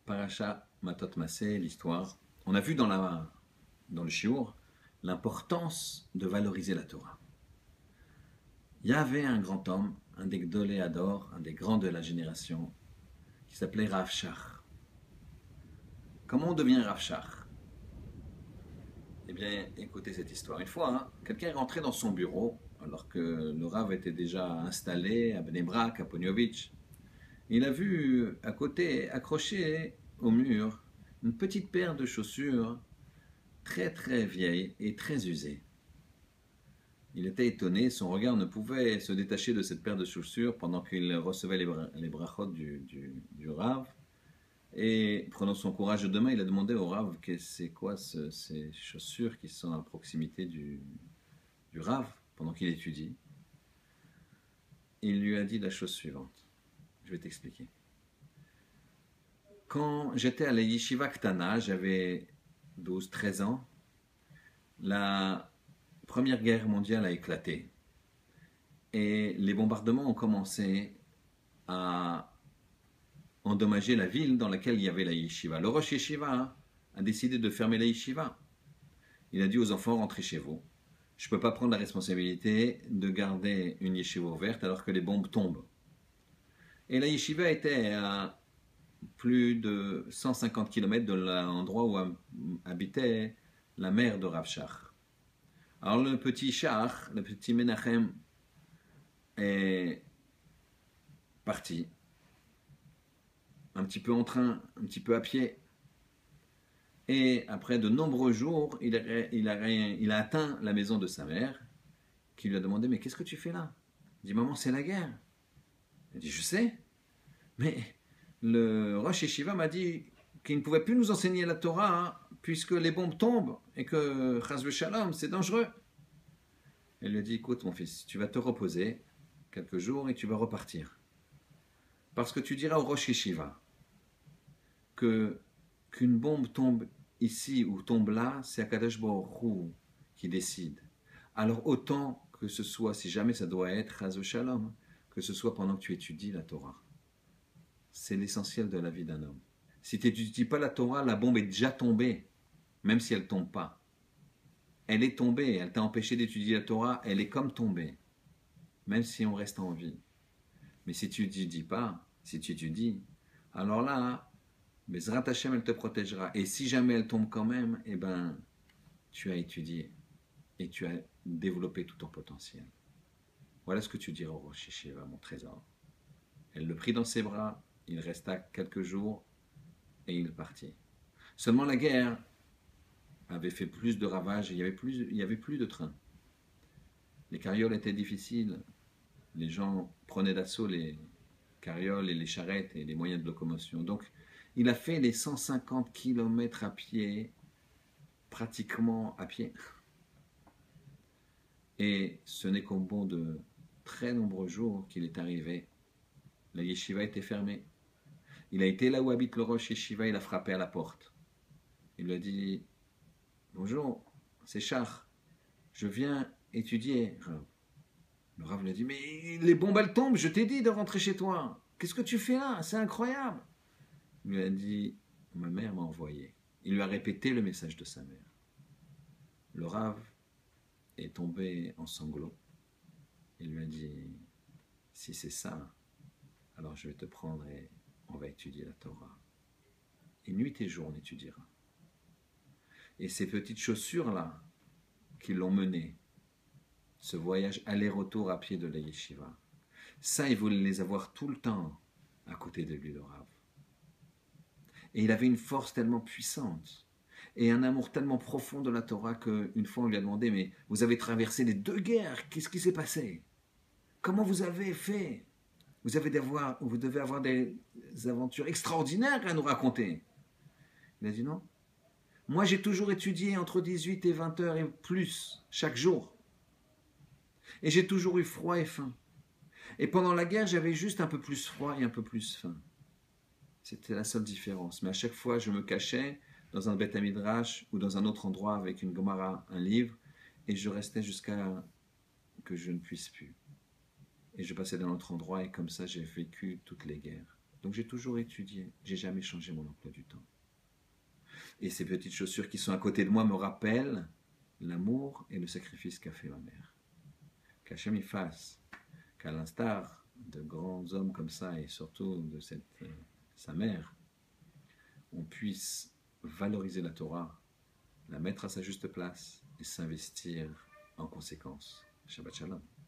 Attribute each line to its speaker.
Speaker 1: Parasha Matot Massé, l'histoire. On a vu dans le shiur l'importance de valoriser la Torah. Il y avait un grand homme, un des Gdolé Hador, un des grands de la génération, qui s'appelait Rav Shach. Comment on devient Rav Shach? Eh bien, écoutez cette histoire. Une fois, quelqu'un est rentré dans son bureau, alors que le Rav était déjà installé à Bnei Brak, à Poniovitch. Il a vu à côté, accroché au mur, une petite paire de chaussures très très vieille et très usée. Il était étonné, son regard ne pouvait se détacher de cette paire de chaussures pendant qu'il recevait les brachot du Rav. Et prenant son courage de main, il a demandé au Rav c'est quoi ces chaussures qui sont à proximité du Rav pendant qu'il étudie. Il lui a dit la chose suivante. Je vais t'expliquer. Quand j'étais à la Yeshiva Ktana, j'avais 12-13 ans, la Première Guerre mondiale a éclaté. Et les bombardements ont commencé à endommager la ville dans laquelle il y avait la Yeshiva. Le Rosh Yeshiva a décidé de fermer la Yeshiva. Il a dit aux enfants, rentrez chez vous. Je ne peux pas prendre la responsabilité de garder une Yeshiva ouverte alors que les bombes tombent. Et la Yeshiva était à plus de 150 km de l'endroit où habitait la mère de Rav Shach. Alors le petit Shach, le petit Menachem, est parti, un petit peu en train, un petit peu à pied. Et après de nombreux jours, il a atteint la maison de sa mère, qui lui a demandé, mais qu'est-ce que tu fais là? Il dit, maman, c'est la guerre. Elle dit, je sais, mais le Rosh Yeshiva m'a dit qu'il ne pouvait plus nous enseigner la Torah puisque les bombes tombent et que Chas v'Shalom, c'est dangereux. Elle lui a dit, écoute mon fils, tu vas te reposer quelques jours et tu vas repartir. Parce que tu diras au Rosh Yeshiva qu'une bombe tombe ici ou tombe là, c'est Akadosh Baruch Hu qui décide. Alors autant que ce soit, si jamais ça doit être Chas v'Shalom, que ce soit pendant que tu étudies la Torah. C'est l'essentiel de la vie d'un homme. Si tu n'étudies pas la Torah, la bombe est déjà tombée, même si elle ne tombe pas. Elle est tombée, elle t'a empêché d'étudier la Torah, elle est comme tombée, même si on reste en vie. Mais si tu n'étudies pas, si tu étudies, alors là, Bezrat Hashem, elle te protégera. Et si jamais elle tombe quand même, eh ben, tu as étudié et tu as développé tout ton potentiel. Voilà ce que tu diras au Rosh Yeshiva, mon trésor. Elle le prit dans ses bras, il resta quelques jours et il partit. Seulement la guerre avait fait plus de ravages et il y avait plus de trains. Les carrioles étaient difficiles. Les gens prenaient d'assaut les carrioles et les charrettes et les moyens de locomotion. Donc il a fait les 150 km à pied, pratiquement à pied. Et ce n'est qu'au bout de très nombreux jours qu'il est arrivé. La yeshiva était fermée. Il a été là où habite le Rosh Yeshiva, il a frappé à la porte. Il lui a dit, bonjour, c'est Shach, je viens étudier. Le Rav lui a dit, mais les bombes elles tombent, je t'ai dit de rentrer chez toi. Qu'est-ce que tu fais là? C'est incroyable. Il lui a dit, ma mère m'a envoyé. Il lui a répété le message de sa mère. Le Rav est tombé en sanglots. Il lui a dit, si c'est ça, alors je vais te prendre et on va étudier la Torah. Et nuit et jour, on étudiera. Et ces petites chaussures-là, qui l'ont mené, ce voyage aller-retour à pied de la yeshiva, ça, il voulait les avoir tout le temps à côté de lui, le Rav. Et il avait une force tellement puissante et un amour tellement profond de la Torah qu'une fois, on lui a demandé, mais vous avez traversé les 2 guerres, qu'est-ce qui s'est passé? Comment vous avez fait? Vous devez avoir des aventures extraordinaires à nous raconter. Il a dit non. Moi, j'ai toujours étudié entre 18 et 20 heures et plus, chaque jour. Et j'ai toujours eu froid et faim. Et pendant la guerre, j'avais juste un peu plus froid et un peu plus faim. C'était la seule différence. Mais à chaque fois, je me cachais dans un Beth Midrash ou dans un autre endroit avec une Gemara, un livre, et je restais jusqu'à que je ne puisse plus. Et je passais dans un autre endroit, et comme ça, j'ai vécu toutes les guerres. Donc j'ai toujours étudié, j'ai jamais changé mon emploi du temps. Et ces petites chaussures qui sont à côté de moi me rappellent l'amour et le sacrifice qu'a fait ma mère. Qu'Hachem y fasse, qu'à l'instar de grands hommes comme ça, et surtout de sa mère, on puisse valoriser la Torah, la mettre à sa juste place et s'investir en conséquence. Shabbat Shalom.